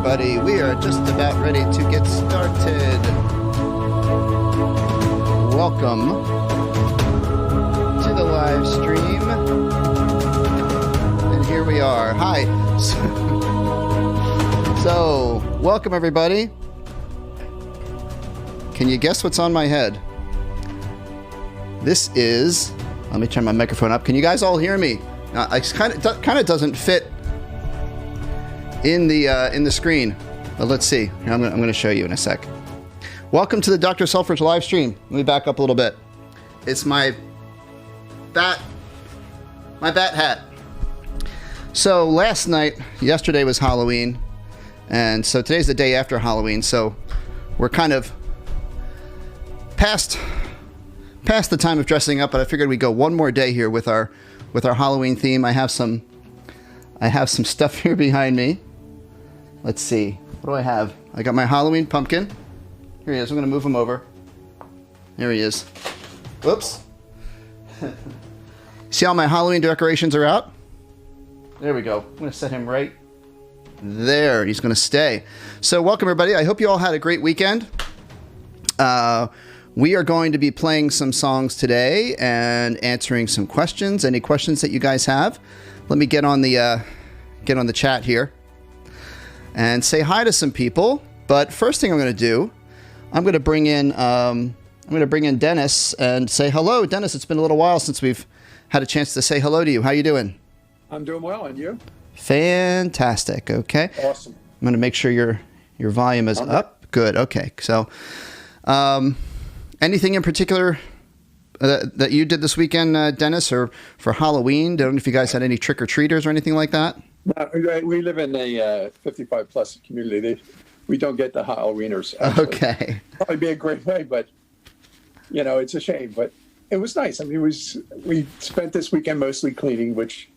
everybody. We are just about ready to get started. Welcome to the live stream. And here we are. Hi. So, welcome everybody. Can you guess what's on my head? This is... Let me turn my microphone up. Can you guys all hear me? It kind of doesn't fit in the screen, but let's see. Here, I'm going to show you in a sec. Welcome to the Dr. Selfridge live stream. Let me back up a little bit. It's my bat hat. So yesterday was Halloween, and so today's the day after Halloween. So we're kind of past the time of dressing up, but I figured we'd go one more day here with our Halloween theme. I have some stuff here behind me. Let's see. What do I have? I got my Halloween pumpkin. Here he is. I'm going to move him over. There he is. Whoops. See how my Halloween decorations are out? There we go. I'm going to set him right there. He's going to stay. So welcome, everybody. I hope you all had a great weekend. We are going to be playing some songs today and answering some questions. Any questions that you guys have? Let me get on the chat here and say hi to some people. But first thing I'm going to do, I'm going to bring in Dennis and say hello. Dennis, it's been a little while since we've had a chance to say hello to you. How you doing? I'm doing well, and you? Fantastic. Okay. Awesome. I'm going to make sure your volume is up. Good. Okay. So, anything in particular that you did this weekend, Dennis, or for Halloween? Don't know if you guys had any trick-or-treaters or anything like that? We live in a 55-plus community. We don't get the Halloweeners. Actually. Okay. Probably be a great way, but, it's a shame. But it was nice. I mean, we spent this weekend mostly cleaning, which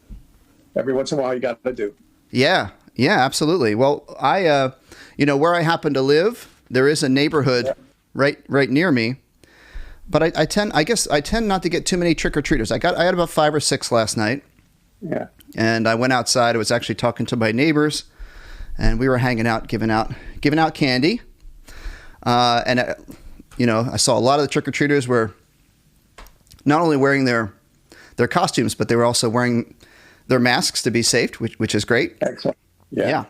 every once in a while you got to do. Yeah, absolutely. Well, I, where I happen to live, there is a neighborhood right near me. But I tend not to get too many trick-or-treaters. I had about 5 or 6 last night. Yeah. And I went outside. I was actually talking to my neighbors, and we were hanging out, giving out candy. I saw a lot of the trick-or-treaters were not only wearing their costumes, but they were also wearing their masks to be safe, which is great. Excellent. Yeah.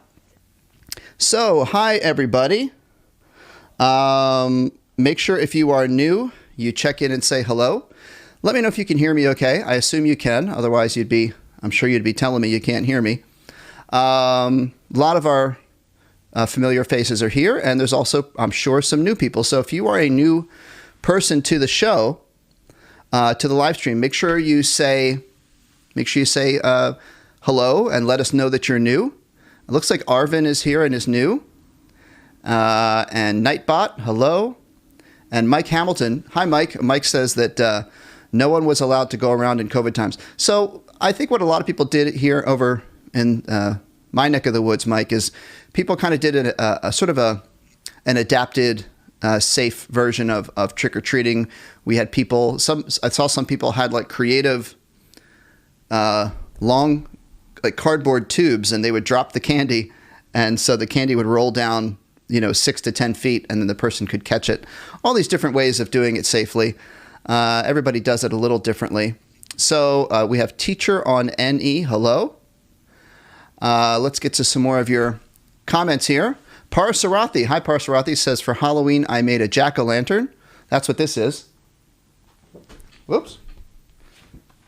So, hi everybody. Make sure if you are new, you check in and say hello. Let me know if you can hear me okay. I assume you can. Otherwise, I'm sure you'd be telling me you can't hear me. A lot of our familiar faces are here, and there's also, I'm sure, some new people. So if you are a new person to the show, to the live stream, make sure you say hello and let us know that you're new. It looks like Arvin is here and is new. And Nightbot, hello. And Mike Hamilton, hi Mike. Mike says that no one was allowed to go around in COVID times. So I think what a lot of people did here over in my neck of the woods, Mike, is people kind of did a sort of an adapted, safe version of trick-or-treating. We had people, I saw some people had like creative, long, like cardboard tubes, and they would drop the candy, and so the candy would roll down 6 to 10 feet, and then the person could catch it. All these different ways of doing it safely. Everybody does it a little differently. So we have teacher on NE. Hello. Let's get to some more of your comments here. Parasarathi. Hi, Parasarathi says, for Halloween, I made a jack-o'-lantern. That's what this is. Whoops.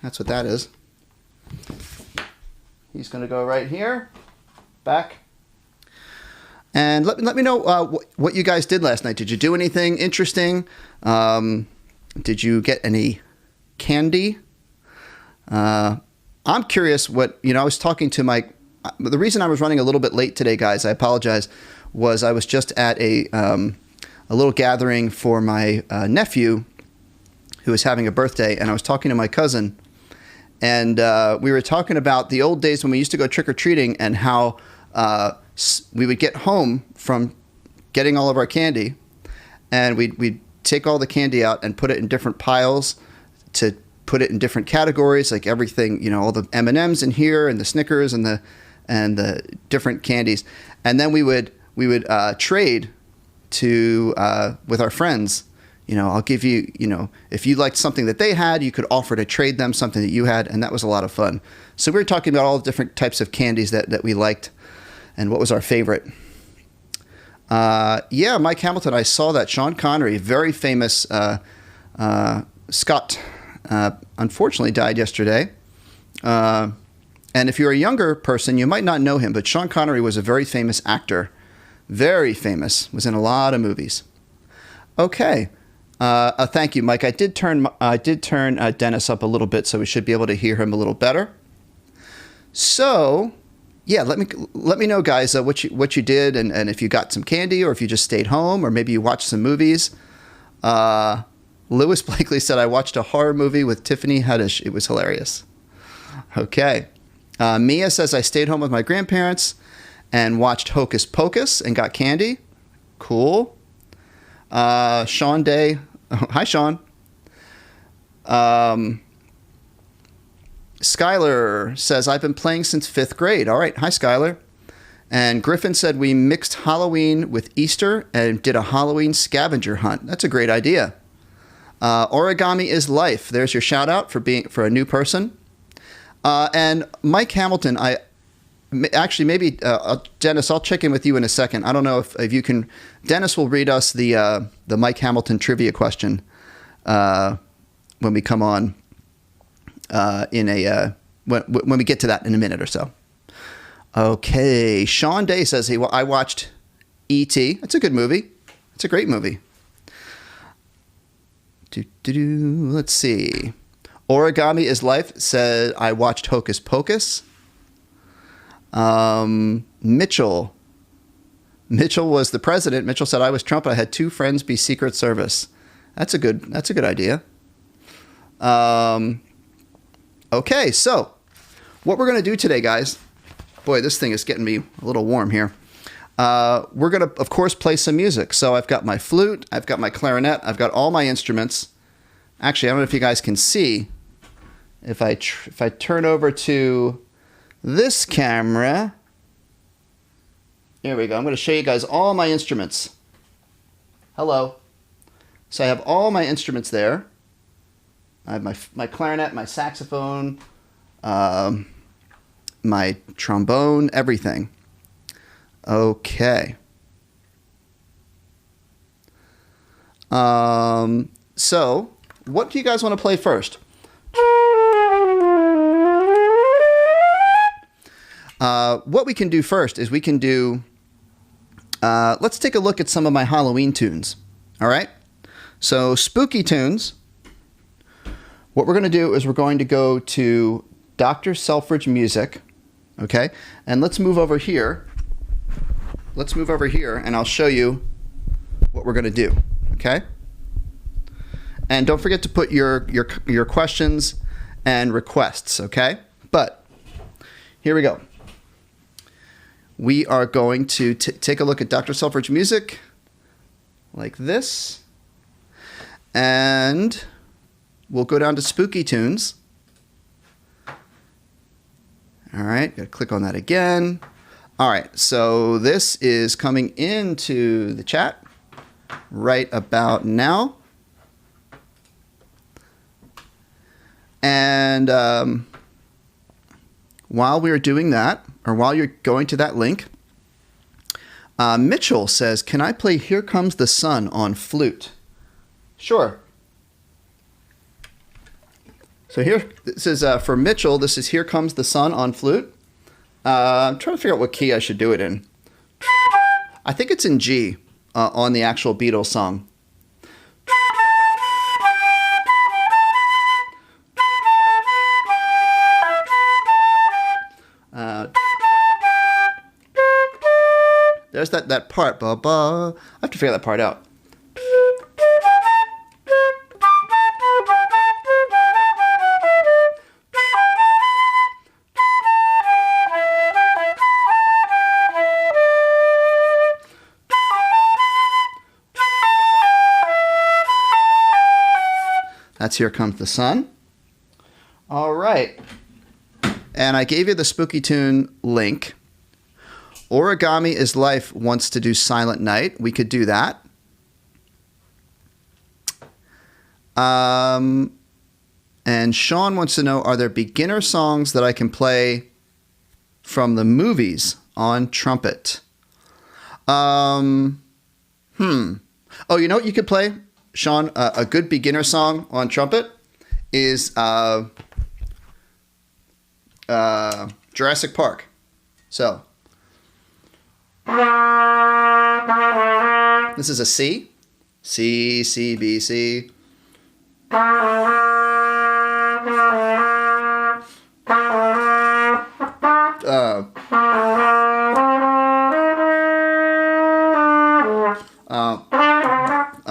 That's what that is. He's going to go right here. Back. And let me know what you guys did last night. Did you do anything interesting? Did you get any candy? I'm curious what, I was talking to the reason I was running a little bit late today, guys, I apologize, was I was just at a little gathering for my nephew who was having a birthday, and I was talking to my cousin, and we were talking about the old days when we used to go trick-or-treating and how we would get home from getting all of our candy, and we'd take all the candy out and put it in different piles to put it in different categories, like everything, all the M&Ms in here and the Snickers and the different candies. And then we would we would trade to with our friends. I'll give you, if you liked something that they had, you could offer to trade them something that you had, and that was a lot of fun. So we were talking about all the different types of candies that we liked and what was our favorite. Yeah, Mike Hamilton, I saw that. Sean Connery, very famous Scot, unfortunately died yesterday. And if you're a younger person, you might not know him, but Sean Connery was a very famous actor. Very famous. Was in a lot of movies. Okay. Thank you, Mike. I did turn Dennis up a little bit, so we should be able to hear him a little better. So, yeah, let me know, guys, what you did, and if you got some candy, or if you just stayed home, or maybe you watched some movies. Lewis Blakely said, I watched a horror movie with Tiffany Haddish. It was hilarious. Okay. Mia says, I stayed home with my grandparents and watched Hocus Pocus and got candy. Cool. Sean Day. Oh, hi, Sean. Skylar says, I've been playing since 5th grade. All right. Hi, Skylar. And Griffin said, we mixed Halloween with Easter and did a Halloween scavenger hunt. That's a great idea. Origami is life. There's your shout out for a new person. And Mike Hamilton, maybe Dennis, I'll check in with you in a second. I don't know if you can. Dennis will read us the Mike Hamilton trivia question when we come on when we get to that in a minute or so. Okay, Sean Day says I watched E.T. It's a good movie. It's a great movie. Let's see. Origami is life said I watched Hocus Pocus. Mitchell was the president. Mitchell said I was Trump. I had 2 friends be Secret Service. That's a good idea. Okay, so what we're going to do today, guys. Boy, this thing is getting me a little warm here. We're going to, of course, play some music. So I've got my flute. I've got my clarinet. I've got all my instruments. Actually, I don't know if you guys can see. If I turn over to this camera, here we go. I'm going to show you guys all my instruments. Hello. So I have all my instruments there. I have my clarinet, my saxophone, my trombone, everything. Okay. So what do you guys want to play first? What we can do first is we can do, let's take a look at some of my Halloween tunes. All right. So spooky tunes. What we're going to do is we're going to go to Dr. Selfridge music. Okay. And let's move over here. Let's move over here and I'll show you what we're going to do. Okay. And don't forget to put your questions and requests. Okay. But here we go. We are going to take a look at Dr. Selfridge music like this. And we'll go down to spooky tunes. All right, got to click on that again. All right, so this is coming into the chat right about now. And while we're doing that, or while you're going to that link, Mitchell says, can I play Here Comes the Sun on flute? Sure. So this is for Mitchell, this is Here Comes the Sun on flute. I'm trying to figure out what key I should do it in. I think it's in G on the actual Beatles song. There's that part. Ba, ba. I have to figure that part out. That's Here Comes the Sun. All right. And I gave you the spooky tune link. Origami is Life wants to do Silent Night. We could do that. And Sean wants to know, are there beginner songs that I can play from the movies on trumpet? Oh, you know what you could play, Sean? A good beginner song on trumpet is Jurassic Park. So this is a C. C, C, B, C.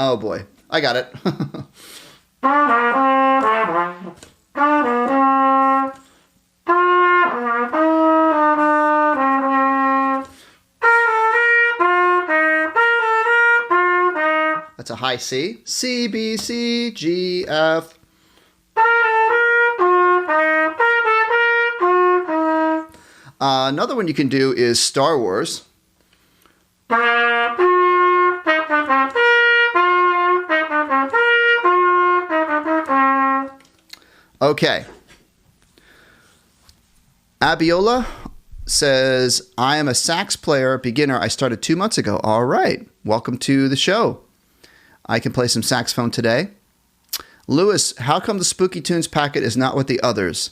Oh boy, I got it. That's a high C. C, B, C, G, F. Another one you can do is Star Wars. Okay. Abiola says, I am a sax player, beginner. I started 2 months ago. All right. Welcome to the show. I can play some saxophone today. Lewis, how come the Spooky Tunes packet is not with the others?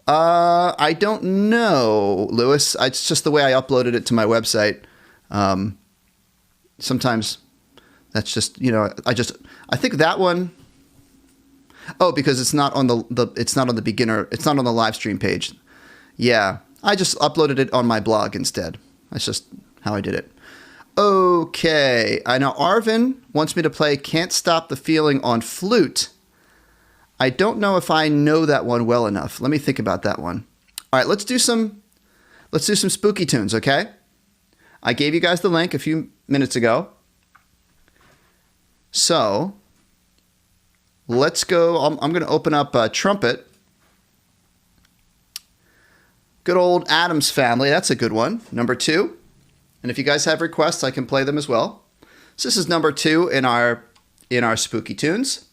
I don't know, Lewis. It's just the way I uploaded it to my website. Sometimes that's just, I think that one. Oh, because it's not on it's not on the beginner, it's not on the live stream page. Yeah, I just uploaded it on my blog instead. That's just how I did it. Okay, I know Arvin wants me to play Can't Stop the Feeling on flute. I don't know if I know that one well enough. Let me think about that one. All right, let's do some spooky tunes, okay? I gave you guys the link a few minutes ago. So, let's go. I'm going to open up trumpet. Good old Addams Family. That's a good one. Number 2. And if you guys have requests, I can play them as well. So this is number 2 in our spooky tunes.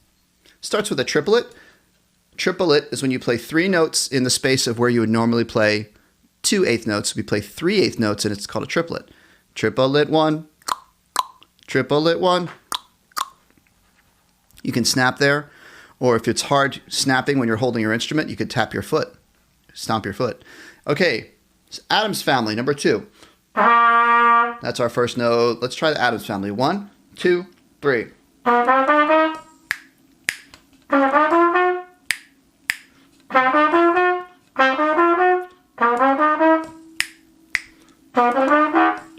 Starts with a triplet. Triplet is when you play 3 notes in the space of where you would normally play 2 eighth notes. We play 3 eighth notes, and it's called a triplet. Triplet 1. Triplet 1. You can snap there, or if it's hard snapping when you're holding your instrument, you could tap your foot, stomp your foot. Okay, it's Addams Family, number 2. That's our first note. Let's try the Addams Family. 1, 2, 3.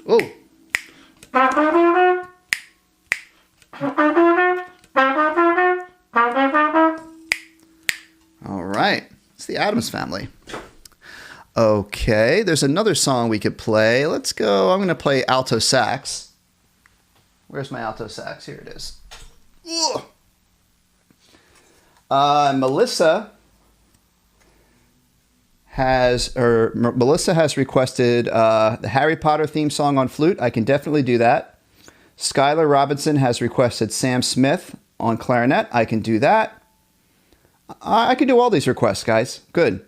Oh. All right. It's the Addams Family. Okay, there's another song we could play. Let's go. I'm going to play alto sax. Where's my alto sax? Here it is. Melissa has requested the Harry Potter theme song on flute. I can definitely do that. Skylar Robinson has requested Sam Smith on clarinet. I can do that. I can do all these requests, guys. Good.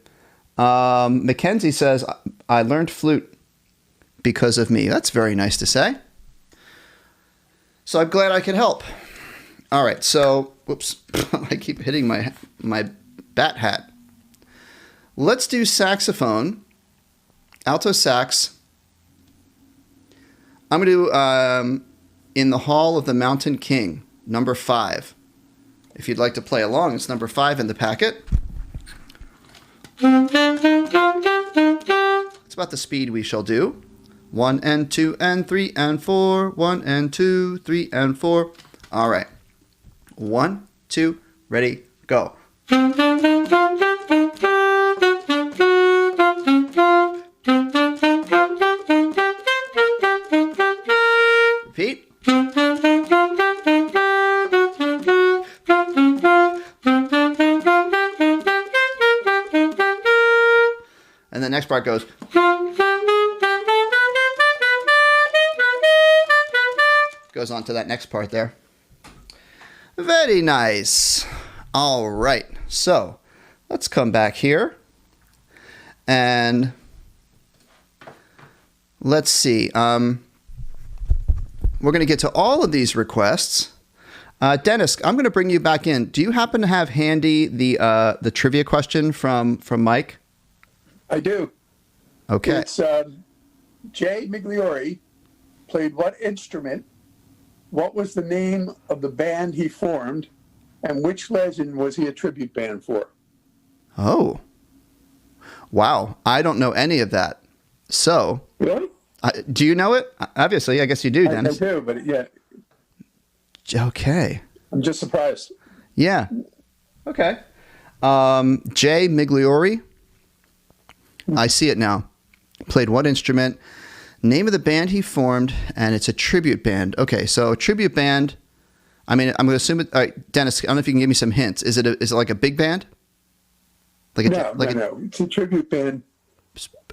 Mackenzie says, I learned flute because of me. That's very nice to say. So I'm glad I could help. All right, so, whoops, I keep hitting my bat hat. Let's do saxophone, alto sax. I'm going to do In the Hall of the Mountain King, number 5. If you'd like to play along, it's number 5 in the packet. It's about the speed we shall do. 1 and 2 and 3 and 4. 1 and 2, 3 and 4. All right. 1, 2, ready, go. Repeat. And the next part goes. on to that next part there. Very nice. All right. So let's come back here. And let's see. We're going to get to all of these requests. Dennis, I'm going to bring you back in. Do you happen to have handy the trivia question from Mike? I do. Okay. It's Jay Migliori played what instrument? What was the name of the band he formed? And which legend was he a tribute band for? Oh. Wow. I don't know any of that. So. Really? Do you know it? Obviously, I guess you do, Dennis. I do, but yeah. Okay. I'm just surprised. Yeah. Okay. Jay Migliori. I see it now. Played what instrument? Name of the band he formed, and it's a tribute band. Okay, so a tribute band. I mean, I'm going to assume it. All right, Dennis. I don't know if you can give me some hints. Is it like a big band? No. It's a tribute band.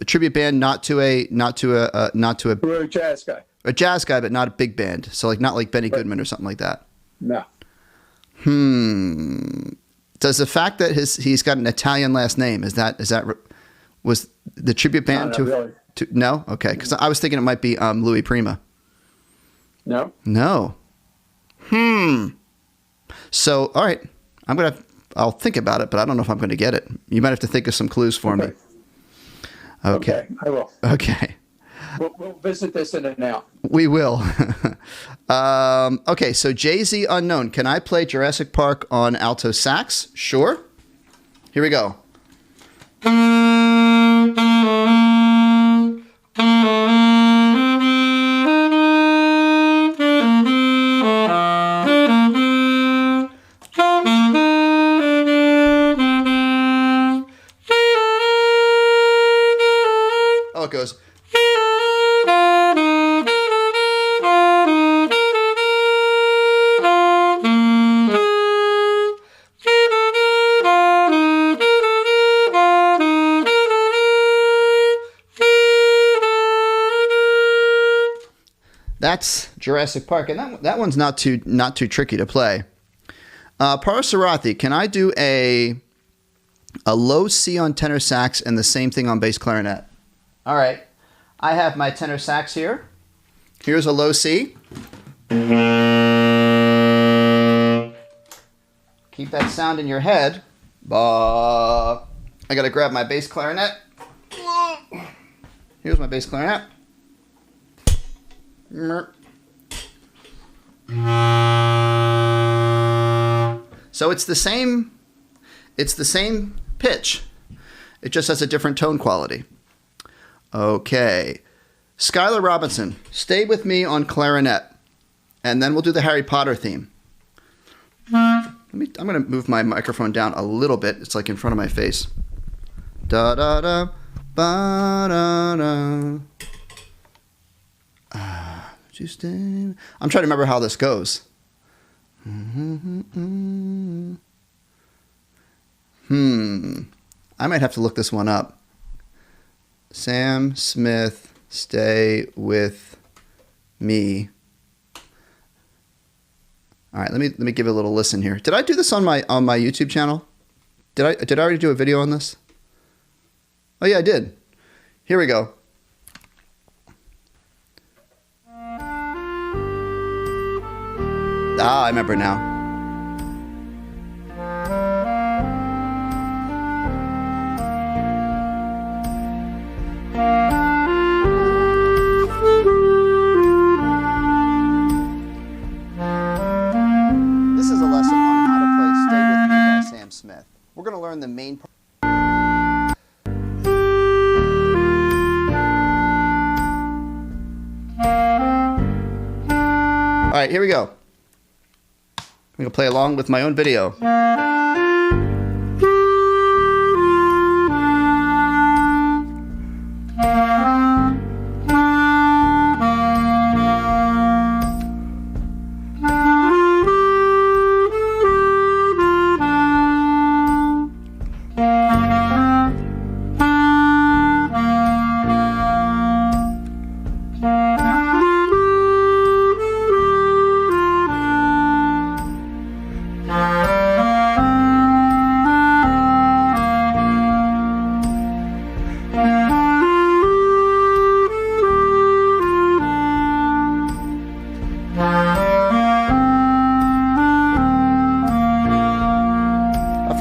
A tribute band, not to a We're a jazz guy. A jazz guy, but not a big band. So like not like Benny Goodman or something like that. No. Does the fact that he's got an Italian last name was the tribute band No, really. No? Okay, because I was thinking it might be Louis Prima. No. No. So all right, I'll think about it, but I don't know if I'm going to get it. You might have to think of some clues for me. Okay, I will. Okay. We'll visit this in and out. We will. Okay, so Jay-Z Unknown. Can I play Jurassic Park on alto sax? Sure. Here we go. Oh, it goes. That's Jurassic Park, and that one's not too tricky to play. Parasarathi, can I do a low C on tenor sax and the same thing on bass clarinet? All right, I have my tenor sax here. Here's a low C. Keep that sound in your head. I gotta grab my bass clarinet. Here's my bass clarinet. So it's the same pitch. It just has a different tone quality. Okay. Skylar Robinson, stay with me on clarinet, and then we'll do the Harry Potter theme. I'm going to move my microphone down a little bit. It's like in front of my face. Da da da ba da da. I'm trying to remember how this goes. I might have to look this one up. Sam Smith, stay with me. All right, let me give it a little listen here. Did I do this on my YouTube channel? Did I already do a video on this? Oh yeah, I did. Here we go. Ah, I remember now. This is a lesson on how to play Stay With Me by Sam Smith. We're going to learn the main part. All right, here we go. I'm going to play along with my own video.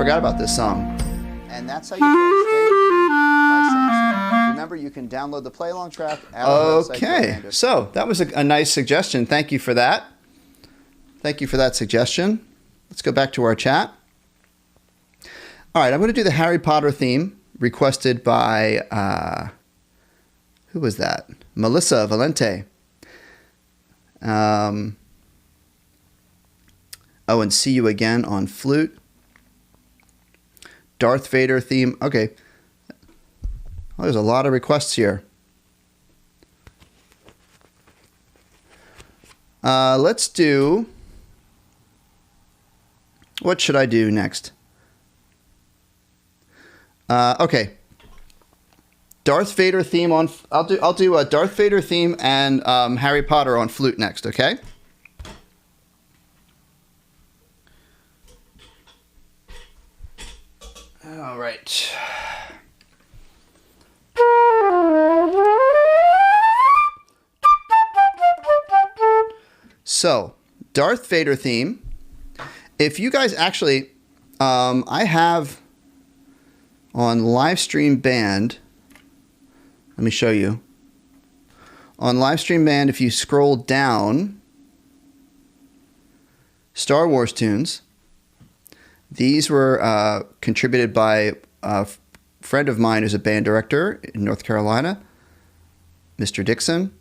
forgot about this song. And that's how you play Stay With Me by Samson. Remember, you can download the play-along track at our website. Okay, so that was a nice suggestion. Thank you for that. Thank you for that suggestion. Let's go back to our chat. All right, I'm going to do the Harry Potter theme requested by, who was that? Melissa Valente. Oh, and See You Again on flute. Darth Vader theme. Okay. Well, there's a lot of requests here. Let's do... What should I do next? Okay. Darth Vader theme on... I'll do a Darth Vader theme and Harry Potter on flute next, okay? All right. So, Darth Vader theme. If you guys actually, I have on Livestream Band, let me show you. On Livestream Band, if you scroll down, Star Wars tunes. These were contributed by a friend of mine who's a band director in North Carolina, Mr. Dixon.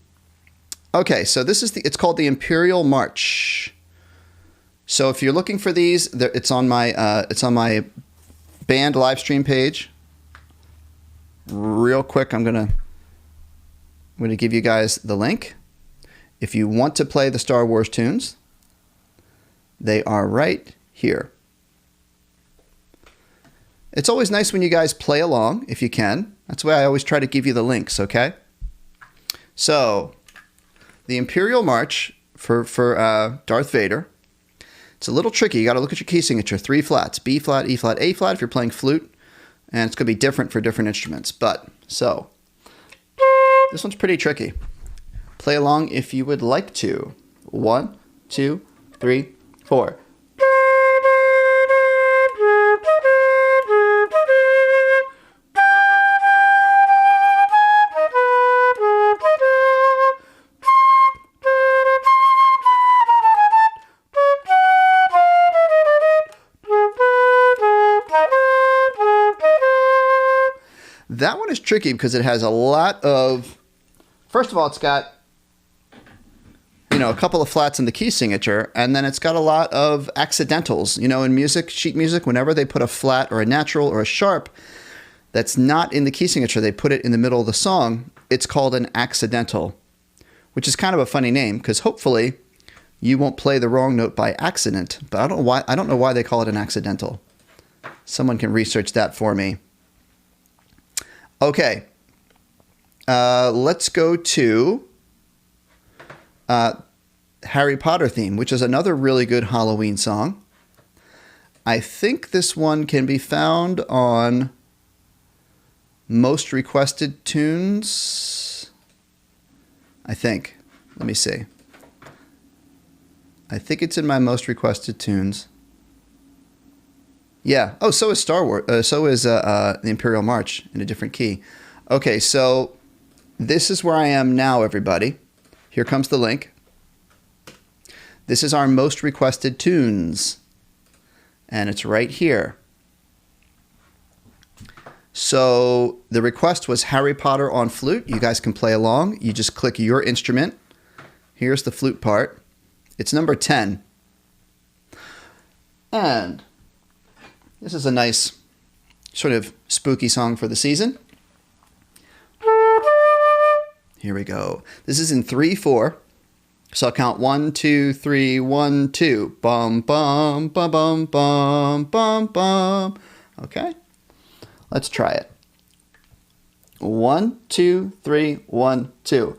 Okay, so this is it's called the Imperial March. So if you're looking for these, it's on my band live stream page. Real quick, I'm gonna give you guys the link. If you want to play the Star Wars tunes, they are right here. It's always nice when you guys play along, if you can. That's why I always try to give you the links, okay? So, the Imperial March for Darth Vader. It's a little tricky. You got to look at your key signature. 3 flats, B flat, E flat, A flat if you're playing flute. And it's going to be different for different instruments. But, so, this one's pretty tricky. Play along if you would like to. 1, 2, 3, 4. That one is tricky because it has a lot of, first of all, it's got, a couple of flats in the key signature, and then it's got a lot of accidentals. In music, sheet music, whenever they put a flat or a natural or a sharp that's not in the key signature, they put it in the middle of the song, it's called an accidental, which is kind of a funny name because hopefully you won't play the wrong note by accident, but I don't know why they call it an accidental. Someone can research that for me. Okay, let's go to Harry Potter theme, which is another really good Halloween song. I think this one can be found on Most Requested Tunes. I think. Let me see. I think it's in my Most Requested Tunes. Yeah. Oh, so is Star Wars. So is the Imperial March in a different key. Okay, so this is where I am now, everybody. Here comes the link. This is our Most Requested Tunes. And it's right here. So the request was Harry Potter on flute. You guys can play along. You just click your instrument. Here's the flute part. It's number 10. And this is a nice sort of spooky song for the season. Here we go. This is in 3/4. So I'll count 1, 2, 3, 1, 2. Bum, bum, bum, bum, bum, bum, bum. Okay. Let's try it. 1, 2, 3, 1, 2.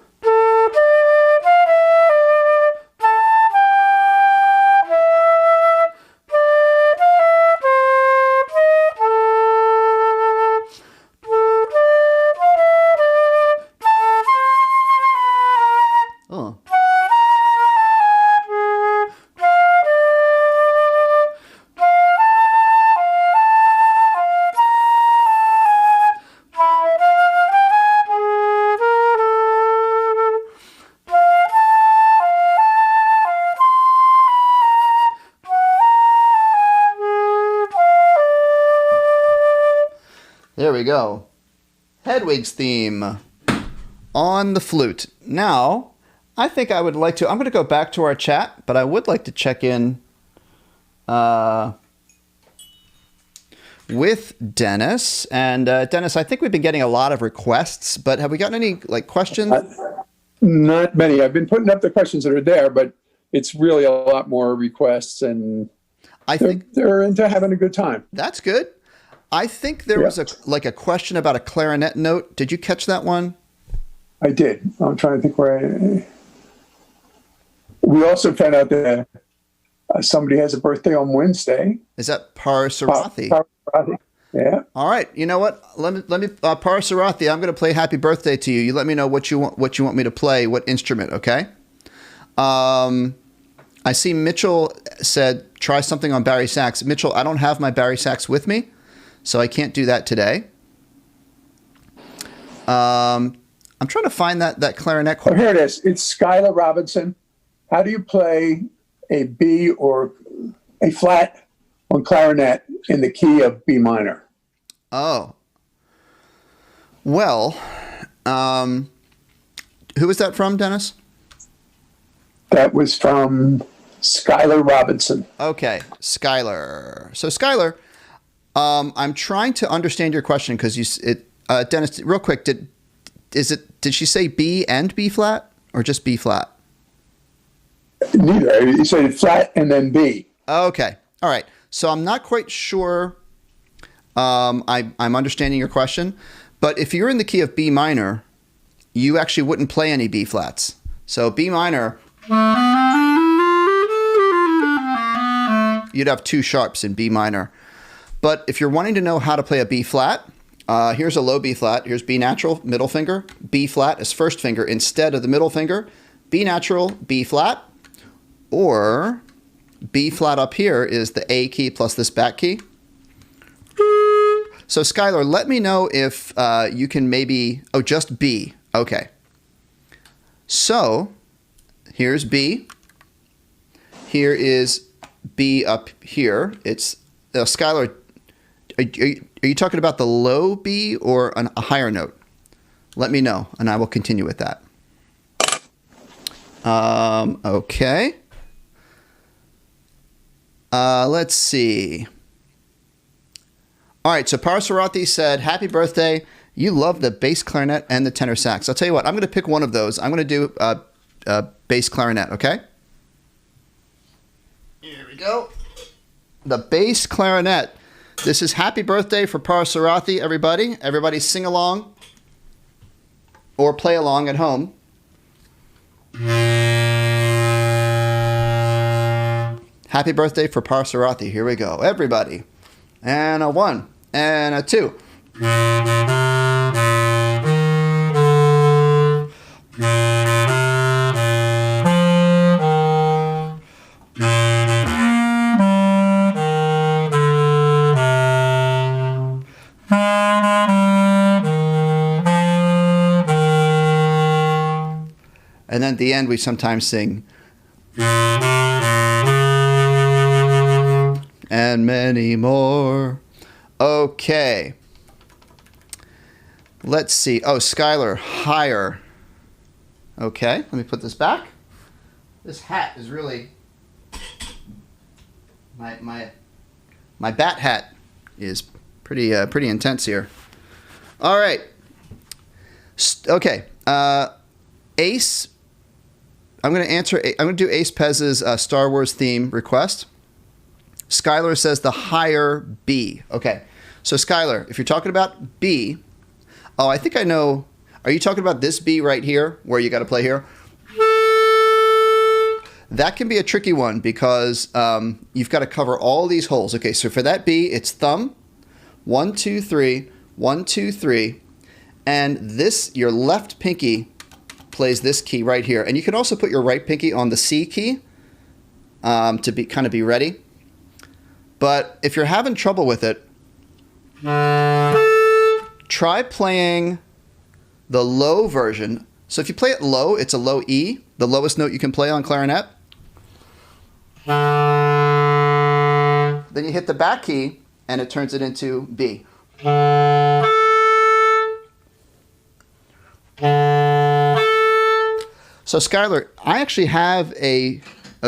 There we go. Hedwig's theme on the flute. Now, I think I would like to... I'm going to go back to our chat, but I would like to check in with Dennis. And Dennis, I think we've been getting a lot of requests, but have we gotten any questions? Not many. I've been putting up the questions that are there, but it's really a lot more requests, and I think they're into having a good time. That's good. I think there was a question about a clarinet note. Did you catch that one? I did. I'm trying to think where we also found out that somebody has a birthday on Wednesday. Is that Parasarathi? Parasarathi. Yeah. All right. You know what? Let me Parasarathi, I'm going to play Happy Birthday to you. You let me know what you want me to play, what instrument, okay? I see Mitchell said try something on Barry sax. Mitchell, I don't have my Barry sax with me, so I can't do that today. I'm trying to find that clarinet chord. Oh, here it is. It's Skylar Robinson. How do you play a B or a flat on clarinet in the key of B minor? Oh. Well, who was that from, Dennis? That was from Skylar Robinson. Okay, Skylar. So Skylar, I'm trying to understand your question because Dennis, real quick, did she say B and B flat or just B flat? Neither. You said flat and then B. Okay. All right. So I'm not quite sure I'm understanding your question, but if you're in the key of B minor, you actually wouldn't play any B flats. So B minor, you'd have two sharps in B minor. But if you're wanting to know how to play a B flat, here's a low B flat. Here's B natural, middle finger. B flat is first finger instead of the middle finger. B natural, B flat. Or B flat up here is the A key plus this back key. So Skylar, let me know if you can maybe... Oh, just B. Okay. So here's B. Here is B up here. It's Skylar, are you talking about the low B or a higher note? Let me know, and I will continue with that. Okay. Let's see. All right, so Parasarathi said, happy birthday. You love the bass clarinet and the tenor sax. I'll tell you what, I'm going to pick one of those. I'm going to do bass clarinet, okay? Here we go. The bass clarinet. This is happy birthday for Parasarathi, everybody. Everybody sing along or play along at home. Happy birthday for Parasarathi. Here we go. Everybody. And a 1 and a 2. And then at the end, we sometimes sing. And many more. Okay. Let's see. Oh, Skylar, higher. Okay, let me put this back. This hat is really... My bat hat is pretty intense here. All right. Okay. Ace... I'm going to do Ace Pez's Star Wars theme request. Skylar says the higher B. Okay. So Skylar, if you're talking about B, oh, I think I know. Are you talking about this B right here where you got to play here? That can be a tricky one because you've got to cover all these holes. Okay, so for that B, it's thumb, 1, 2, 3, 1, 2, 3, and this, your left pinky plays this key right here. And you can also put your right pinky on the C key to be ready. But if you're having trouble with it, try playing the low version. So if you play it low, it's a low E, the lowest note you can play on clarinet. Then you hit the back key and it turns it into B. So Skylar, I actually have a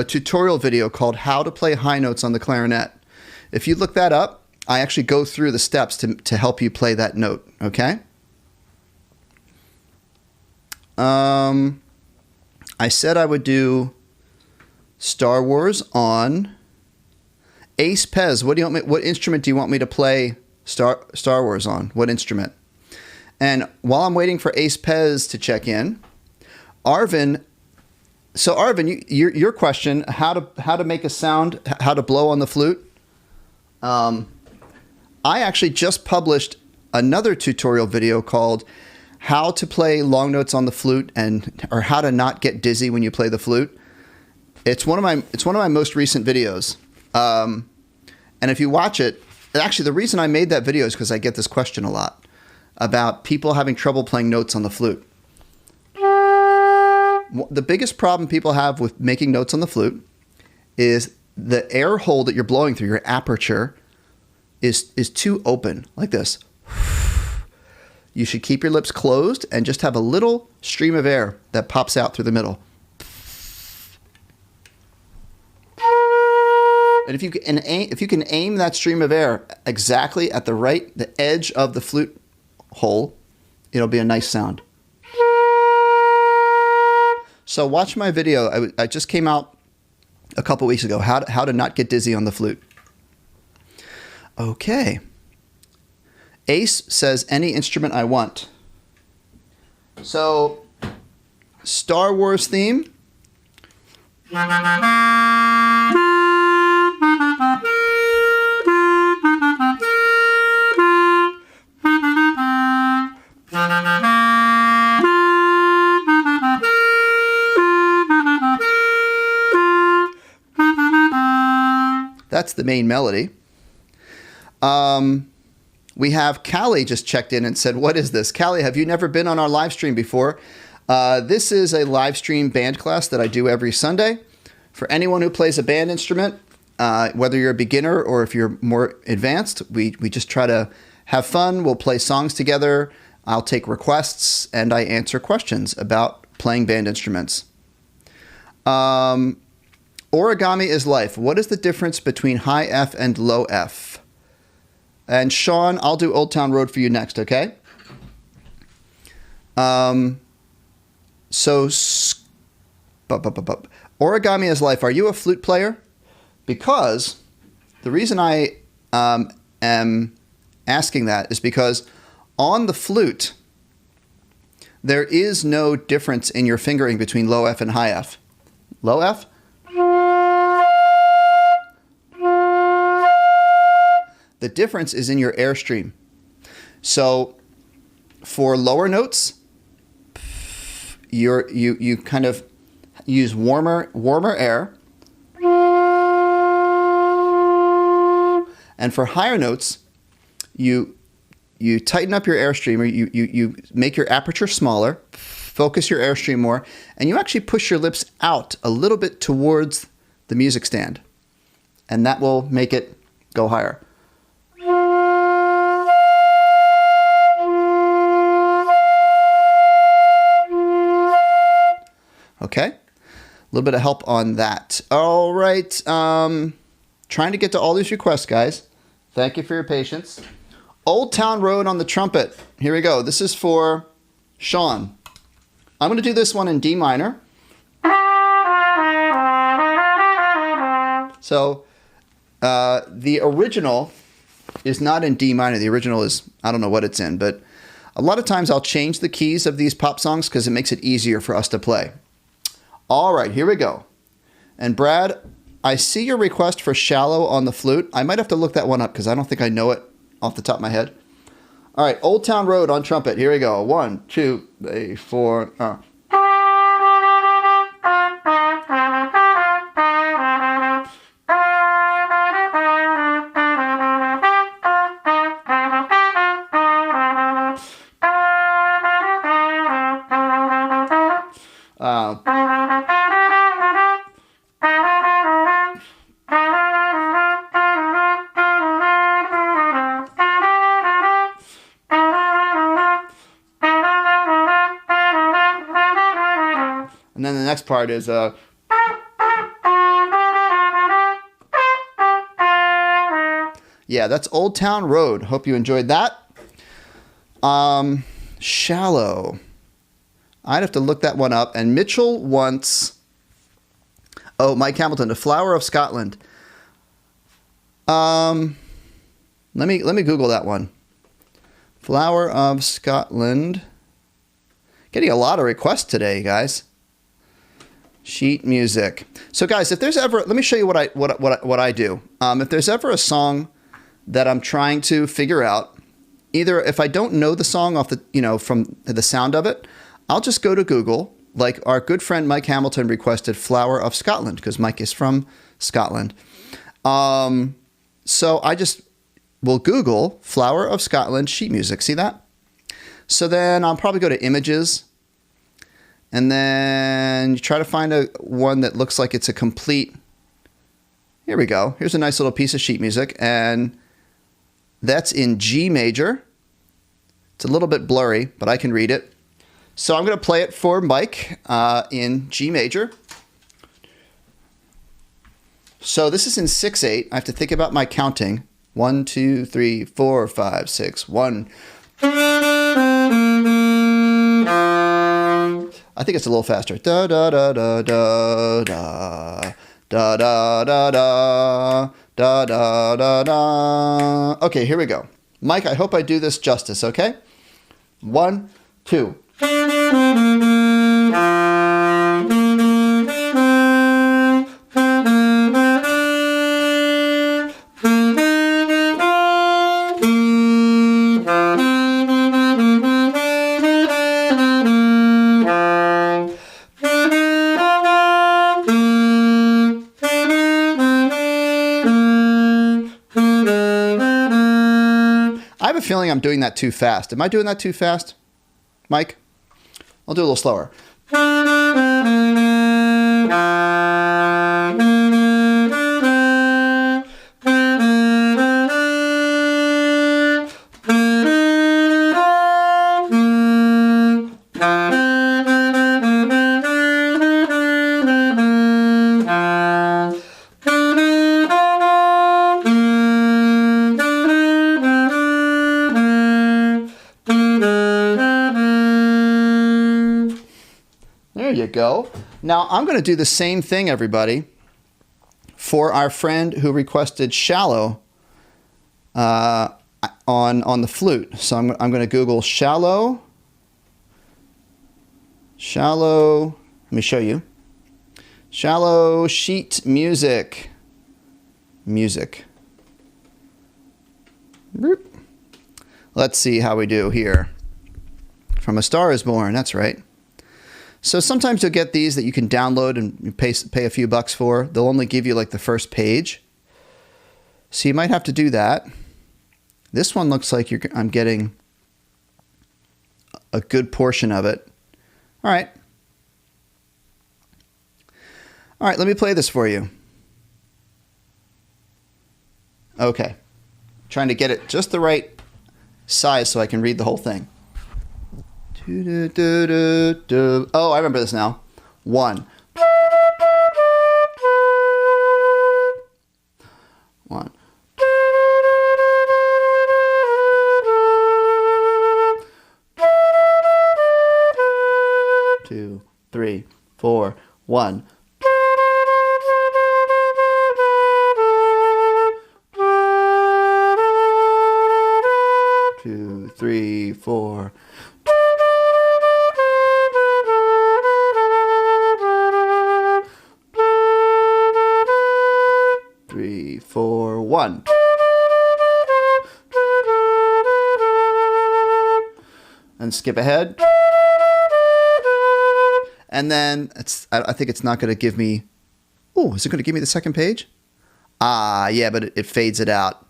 tutorial video called How to Play High Notes on the Clarinet. If you look that up, I actually go through the steps to help you play that note, okay? I said I would do Star Wars on Ace Pez. What instrument do you want me to play Star Wars on? What instrument? And while I'm waiting for Ace Pez to check in, Arvin. So Arvin, your question: how to make a sound, how to blow on the flute. I actually just published another tutorial video called "How to Play Long Notes on the Flute" or "How to Not Get Dizzy When You Play the Flute." It's one of my most recent videos, and if you watch it, actually the reason I made that video is because I get this question a lot about people having trouble playing notes on the flute. The biggest problem people have with making notes on the flute is the air hole that you're blowing through, your aperture, is too open, like this. You should keep your lips closed and just have a little stream of air that pops out through the middle. And if you can aim that stream of air exactly at the edge of the flute hole, it'll be a nice sound. So watch my video. I just came out a couple weeks ago. How to not get dizzy on the flute. Okay. Ace says any instrument I want. So Star Wars theme. That's the main melody. We have Callie just checked in and said, what is this? Callie, have you never been on our live stream before? This is a live stream band class that I do every Sunday. For anyone who plays a band instrument, whether you're a beginner or if you're more advanced, we just try to have fun. We'll play songs together. I'll take requests and I answer questions about playing band instruments. Origami is life. What is the difference between high F and low F? And Sean, I'll do Old Town Road for you next, okay? Origami is life. Are you a flute player? Because the reason I am asking that is because on the flute, there is no difference in your fingering between low F and high F. Low F. The difference is in your airstream. So for lower notes, you kind of use warmer air. And for higher notes, you tighten up your airstream, or you make your aperture smaller, focus your airstream more, and you actually push your lips out a little bit towards the music stand. And that will make it go higher. Okay, a little bit of help on that. All right, trying to get to all these requests, guys. Thank you for your patience. Old Town Road on the trumpet. Here we go. This is for Sean. I'm going to do this one in D minor. So the original is not in D minor. The original is, I don't know what it's in, but a lot of times I'll change the keys of these pop songs because it makes it easier for us to play. All right, here we go. And Brad, I see your request for Shallow on the flute. I might have to look that one up because I don't think I know it off the top of my head. All right, Old Town Road on trumpet. Here we go. 1, 2, 3, 4. next part is yeah, that's Old Town Road. Hope you enjoyed that. Shallow. I'd have to look that one up. And Mitchell wants, oh, Mike Hamilton, The Flower of Scotland. Let me Google that one. Flower of Scotland. Getting a lot of requests today, guys. Sheet music. So, guys, if there's ever, let me show you what I do. If there's ever a song that I'm trying to figure out, either if I don't know the song off the, from the sound of it, I'll just go to Google. Like our good friend Mike Hamilton requested Flower of Scotland because Mike is from Scotland. So I just will Google Flower of Scotland sheet music. See that? So then I'll probably go to images and then you try to find one that looks like it's a complete. Here we go. Here's a nice little piece of sheet music and that's in G major. It's a little bit blurry, but I can read it. So I'm going to play it for Mike in G major. So this is in 6/8. I have to think about my counting. 1, 2, 3, 4, 5, 6, 1. I think it's a little faster. Da da da da da da da da da da da da da da. Okay, here we go. Mike, I hope I do this justice, okay? 1, 2. I have a feeling I'm doing that too fast. Am I doing that too fast, Mike? I'll do a little slower. There you go. Now I'm going to do the same thing, everybody, for our friend who requested Shallow on the flute. So I'm going to Google Shallow. Let me show you. Shallow sheet music. Let's see how we do here. From A Star Is Born. That's right. So sometimes you'll get these that you can download and pay a few bucks for. They'll only give you like the first page. So you might have to do that. This one looks like I'm getting a good portion of it. All right. All right, let me play this for you. Okay. Trying to get it just the right size so I can read the whole thing. Oh, I remember this now. 1. 1. 2, 3, 4, 1. 2, 3, 4. 3, 4, 1. And skip ahead. And then I think it's not going to give me. Oh, is it going to give me the second page? Ah, yeah, but it fades it out.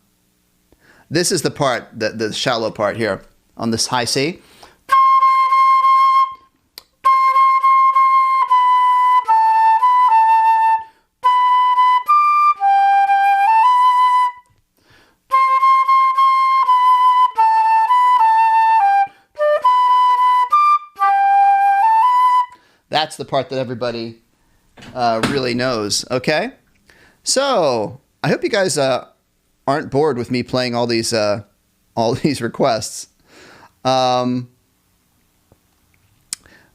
This is the part, the shallow part here on this high C. that's the part that everybody really knows. Okay, so I hope you guys aren't bored with me playing all these requests.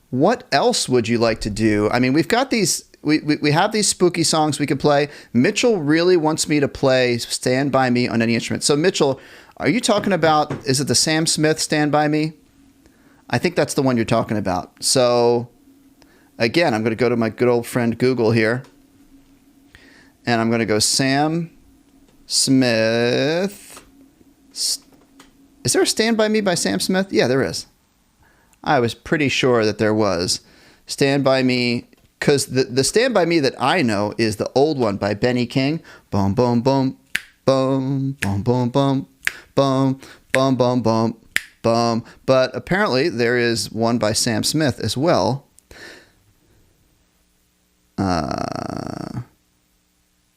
What else would you like to do? I mean, we've got these. We have these spooky songs we can play. Mitchell really wants me to play "Stand By Me" on any instrument. So Mitchell, are you talking about? Is it the Sam Smith "Stand By Me"? I think that's the one you're talking about. So again, I'm going to go to my good old friend Google here, and I'm going to go Sam Smith. Is there a "Stand By Me" by Sam Smith? Yeah, there is. I was pretty sure that there was "Stand By Me." Because the "Stand By Me" that I know is the old one by Benny King. Boom, boom, boom, boom, boom, boom, boom, boom, boom, boom, boom, boom. But apparently there is one by Sam Smith as well. Oh,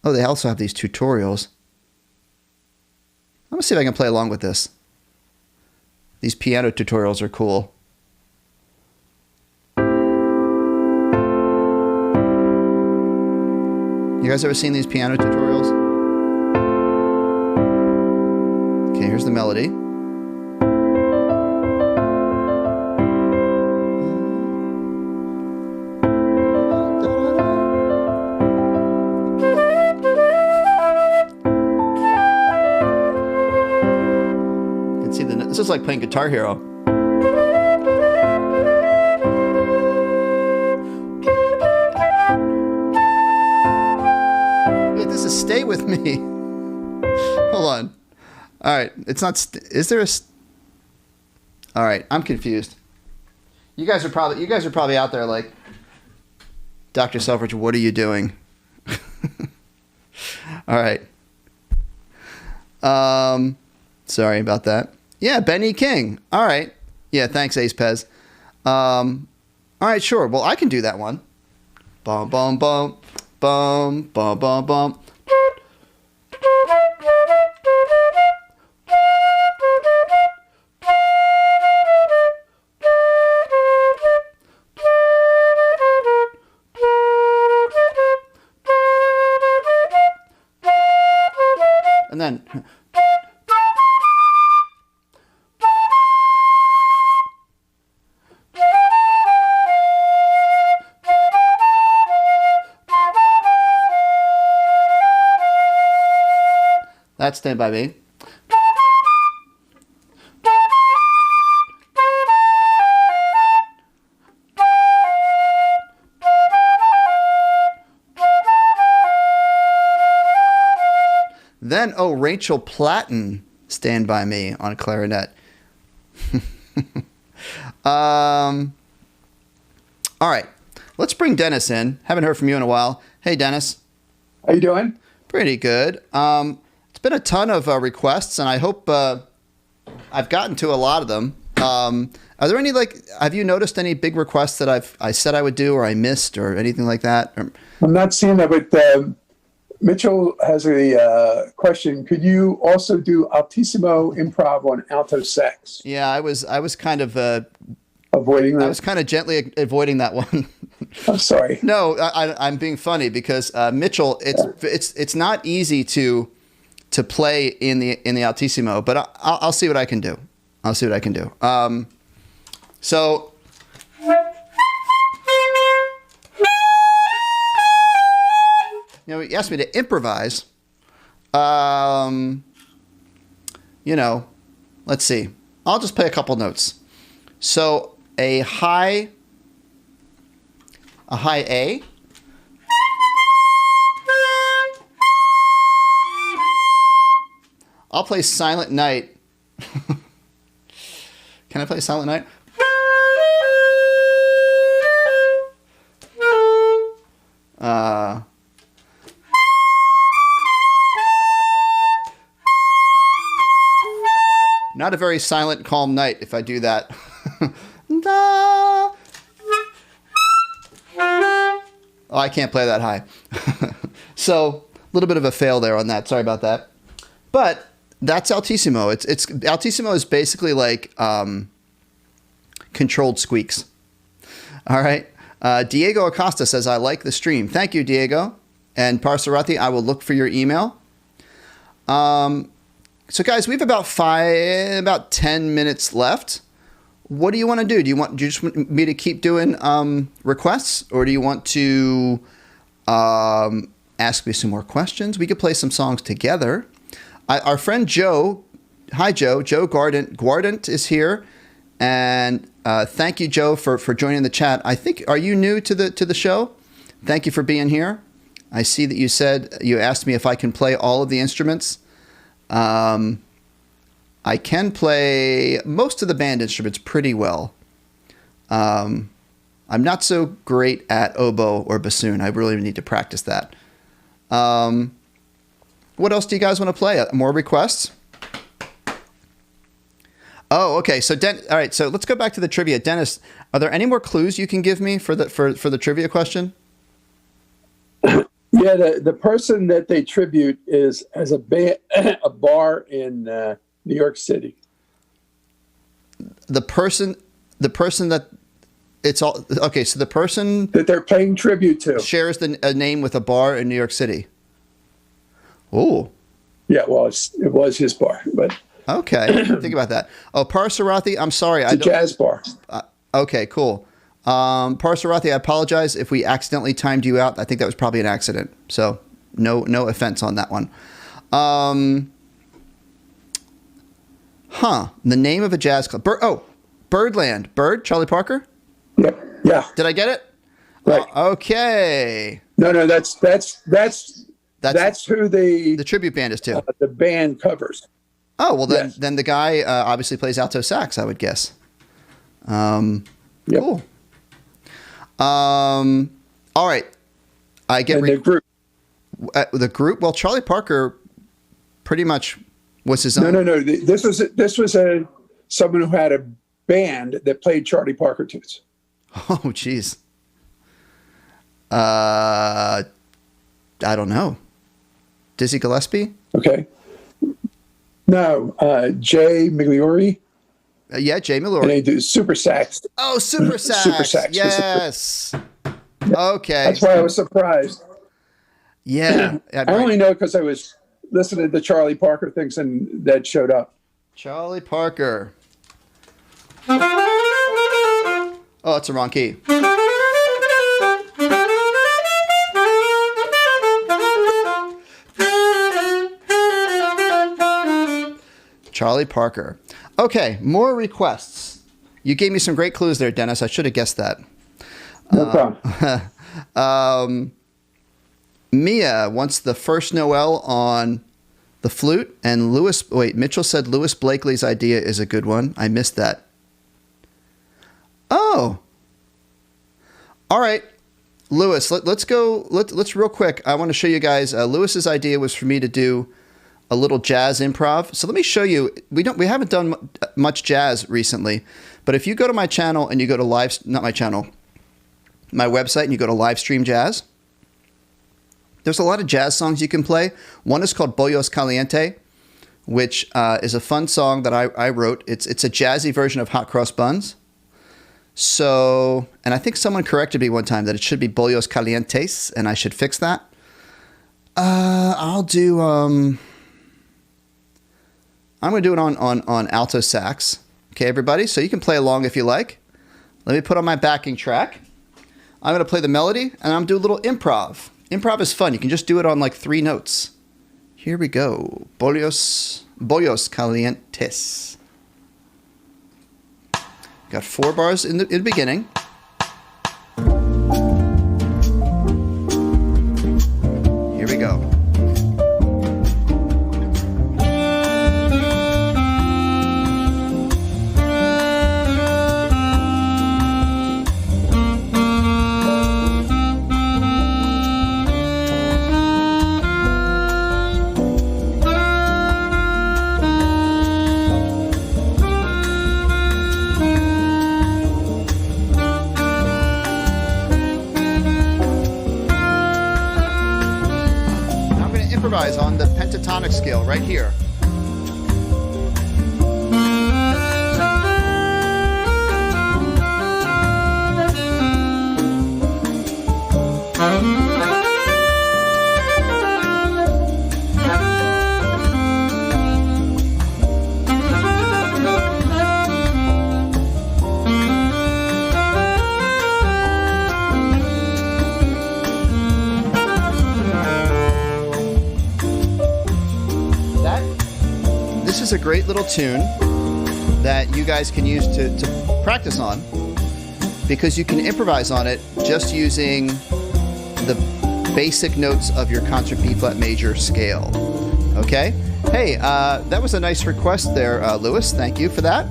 they also have these tutorials. I'm going to see if I can play along with this. These piano tutorials are cool. You guys ever seen these piano tutorials? Okay, here's the melody. You can see this is like playing Guitar Hero. Stay with me. Hold on. All right. It's not. Is there a? All right. I'm confused. You guys are probably out there like, Dr. Selfridge, what are you doing? All right. Sorry about that. Yeah, Benny King. All right. Yeah. Thanks, Ace Pez. All right. Sure. Well, I can do that one. Bum bum bum bum bum bum bum. And then that's "Stand By Me." Then, Rachel Platten, "Stand By Me" on clarinet. All right. Let's bring Dennis in. Haven't heard from you in a while. Hey, Dennis. How you doing? Pretty good. It's been a ton of requests, and I hope I've gotten to a lot of them. Are there any, have you noticed any big requests that I said I would do or I missed or anything like that? I'm not seeing that, but Mitchell has a question. Could you also do Altissimo improv on alto sax? Yeah, I was kind of avoiding that. I was kind of gently avoiding that one. I'm sorry. No, I'm being funny because Mitchell, it's not easy to play in the Altissimo, but I'll see what I can do. I'll see what I can do. So. He asked me to improvise. Let's see. I'll just play a couple notes. So a high A. I'll play Silent Night. Can I play Silent Night? Not a very silent, calm night if I do that. Oh, I can't play that high. So, a little bit of a fail there on that. Sorry about that. But that's Altissimo. It's Altissimo is basically like controlled squeaks. All right. Diego Acosta says, I like the stream. Thank you, Diego. And Parsarati, I will look for your email. So guys, we have about 10 minutes left. What do you want to do? Do you just want me to keep doing requests, or do you want to ask me some more questions? We could play some songs together. Our friend Joe, hi Joe, Joe Guardant is here, and thank you, Joe, for joining the chat. I think, are you new to the show? Thank you for being here. I see that you asked me if I can play all of the instruments. I can play most of the band instruments pretty well. I'm not so great at oboe or bassoon. I really need to practice that. What else do you guys want to play? More requests? Oh, okay. So, all right. So let's go back to the trivia. Dennis, are there any more clues you can give me for the trivia question? Yeah, the person that they tribute has a bar in New York City. The person that it's all okay. So the person that they're paying tribute to shares a name with a bar in New York City. Oh, yeah. Well, it was his bar, but okay. Think about that. Oh, Parsarathi, I'm sorry. It's a jazz bar. Okay, cool. Parsarathi, I apologize if we accidentally timed you out. I think that was probably an accident. So no offense on that one. The name of a jazz club. Birdland. Bird, Charlie Parker? Yep. Yeah. Did I get it? Right. Okay. No, that's who the tribute band is to. The band covers. Oh, well then Yes. then the guy obviously plays alto sax, I would guess. Yep. Cool. All right. I get And the group. The group. Well, Charlie Parker pretty much was his own. No. This was someone who had a band that played Charlie Parker tunes. Oh, geez. I don't know. Dizzy Gillespie? Okay. No, Jay Migliori. Yeah, Jay And Migliori. they do super sax. Oh, super sax. Super sax. Yes. Okay. That's why I was surprised. Yeah. I only know because I was listening to the Charlie Parker things and that showed up. Charlie Parker. Oh, it's the wrong key. Charlie Parker. Okay, more requests. You gave me some great clues there, Dennis. I should have guessed that. No problem. Mia wants the first Noel on the flute, and Mitchell said Lewis Blakely's idea is a good one. I missed that. Oh. All right. Lewis, let's go. Let's real quick. I want to show you guys. Lewis's idea was for me to do a little jazz improv. So let me show you. We haven't done much jazz recently, but if you go to my channel and you go to my website, and you go to live stream jazz, there's a lot of jazz songs you can play. One is called Bollos Caliente, which is a fun song that I wrote. It's a jazzy version of Hot Cross Buns. So, and I think someone corrected me one time that it should be Bollos Calientes, and I should fix that. I'll do. I'm going to do it on alto sax. Okay, everybody. So you can play along if you like. Let me put on my backing track. I'm going to play the melody, and I'm going to do a little improv. Improv is fun. You can just do it on like 3 notes. Here we go. Bollos Calientes. Got 4 bars in the beginning. Here we go. On the pentatonic scale right here. This is a great little tune that you guys can use to practice on, because you can improvise on it just using the basic notes of your concert B flat major scale. Okay? Hey, that was a nice request there, Lewis. Thank you for that.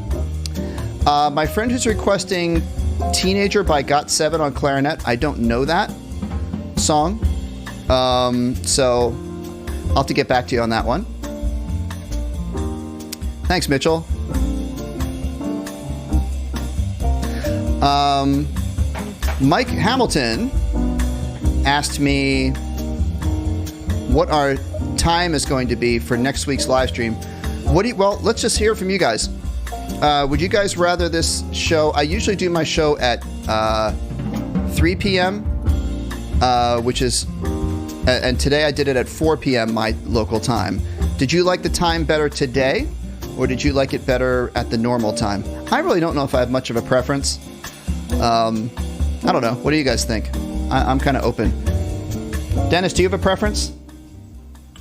My friend who's requesting Teenager by Got7 on clarinet, I don't know that song. So I'll have to get back to you on that one. Thanks, Mitchell. Mike Hamilton asked me what our time is going to be for next week's live stream. Well, let's just hear from you guys. Would you guys rather this show? I usually do my show at 3 p.m., which is, and today I did it at 4 p.m. my local time. Did you like the time better today, or did you like it better at the normal time? I really don't know if I have much of a preference. I don't know. What do you guys think? I'm kind of open. Dennis, do you have a preference?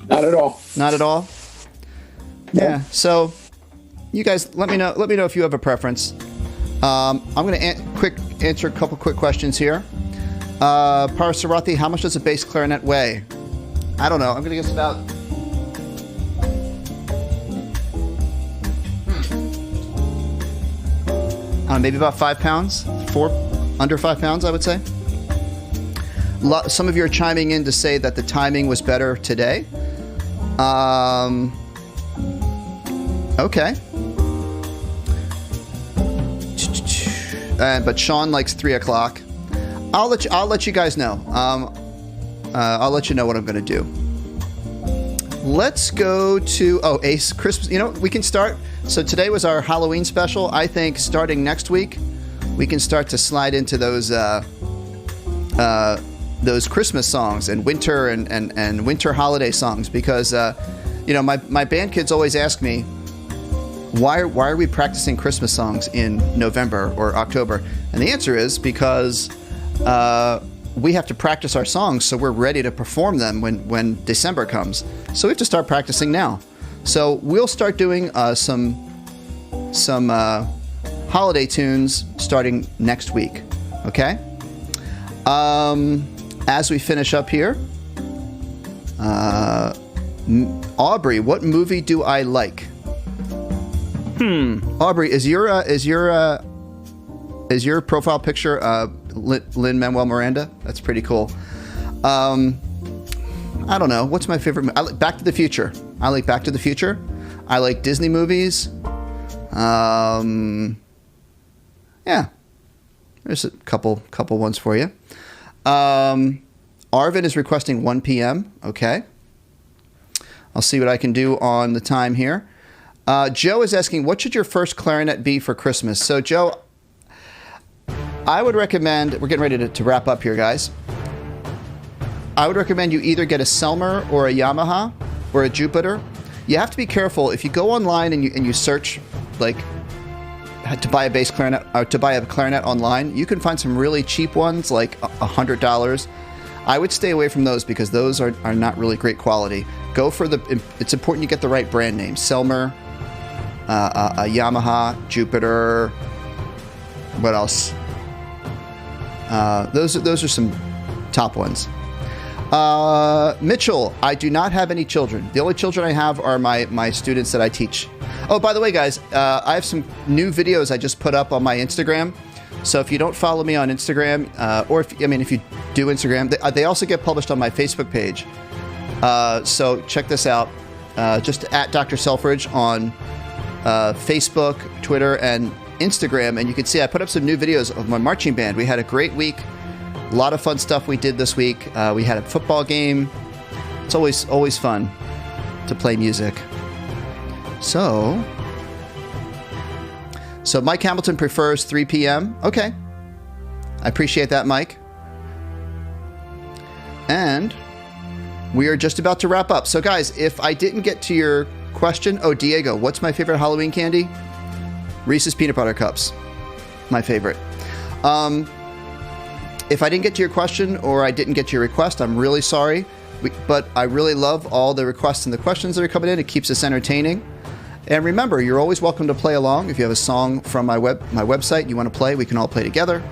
Not at all. Not at all? No. Yeah. So you guys let me know if you have a preference. I'm going to answer a couple quick questions here. Parasarathi, how much does a bass clarinet weigh? I don't know. I'm going to guess about maybe about 5 pounds, under 5 pounds, I would say. Some of you are chiming in to say that the timing was better today. Okay. But Sean likes 3 o'clock. I'll let you guys know. I'll let you know what I'm going to do. Let's go to Ace Christmas. You know, we can start. So today was our Halloween special. I think starting next week, we can start to slide into those Christmas songs and winter and winter holiday songs, because my band kids always ask me, why are we practicing Christmas songs in November or October? And the answer is because we have to practice our songs so we're ready to perform them when December comes. So we have to start practicing now. So we'll start doing some holiday tunes starting next week. Okay? As we finish up here, Aubrey, what movie do I like? Aubrey, is your profile picture Lin-Manuel Miranda? That's pretty cool. I don't know. What's my favorite movie? I like Back to the Future. I like Back to the Future. I like Disney movies. Yeah. There's a couple ones for you. Arvin is requesting 1 p.m. Okay. I'll see what I can do on the time here. Joe is asking, what should your first clarinet be for Christmas? So, Joe, I would recommend, we're getting ready to wrap up here, guys. I would recommend you either get a Selmer or a Yamaha or a Jupiter. You have to be careful. If you go online and you search, like, to buy a bass clarinet or to buy a clarinet online, you can find some really cheap ones, like $100. I would stay away from those because those are not really great quality. Go for it's important you get the right brand name. Selmer, a Yamaha, Jupiter. What else? Those are some top ones. Mitchell, I do not have any children. The only children I have are my students that I teach. Oh, by the way, guys, I have some new videos I just put up on my Instagram. So if you don't follow me on Instagram, or if you do Instagram, they also get published on my Facebook page. So check this out. Just at Dr. Selfridge on Facebook, Twitter, and Instagram. And you can see I put up some new videos of my marching band. We had a great week. A lot of fun stuff we did this week. We had a football game. It's always fun to play music. So Mike Hamilton prefers 3 p.m. Okay. I appreciate that, Mike. And we are just about to wrap up. So, guys, if I didn't get to your question... Oh, Diego, what's my favorite Halloween candy? Reese's Peanut Butter Cups. My favorite. If I didn't get to your question or I didn't get to your request, I'm really sorry. But I really love all the requests and the questions that are coming in. It keeps us entertaining. And remember, you're always welcome to play along. If you have a song from my website you want to play, we can all play together.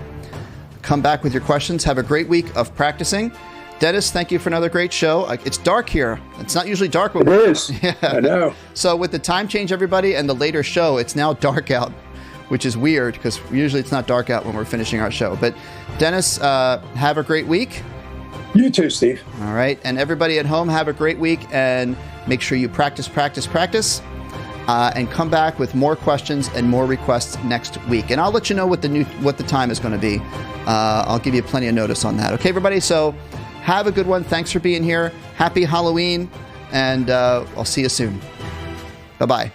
Come back with your questions. Have a great week of practicing. Dennis, thank you for another great show. It's dark here. It's not usually dark. It is. Yeah. I know. So with the time change, everybody, and the later show, it's now dark out, which is weird because usually it's not dark out when we're finishing our show. But Dennis, have a great week. You too, Steve. All right. And everybody at home, have a great week, and make sure you practice, and come back with more questions and more requests next week. And I'll let you know what the time is going to be. I'll give you plenty of notice on that. Okay, everybody? So have a good one. Thanks for being here. Happy Halloween, and I'll see you soon. Bye-bye.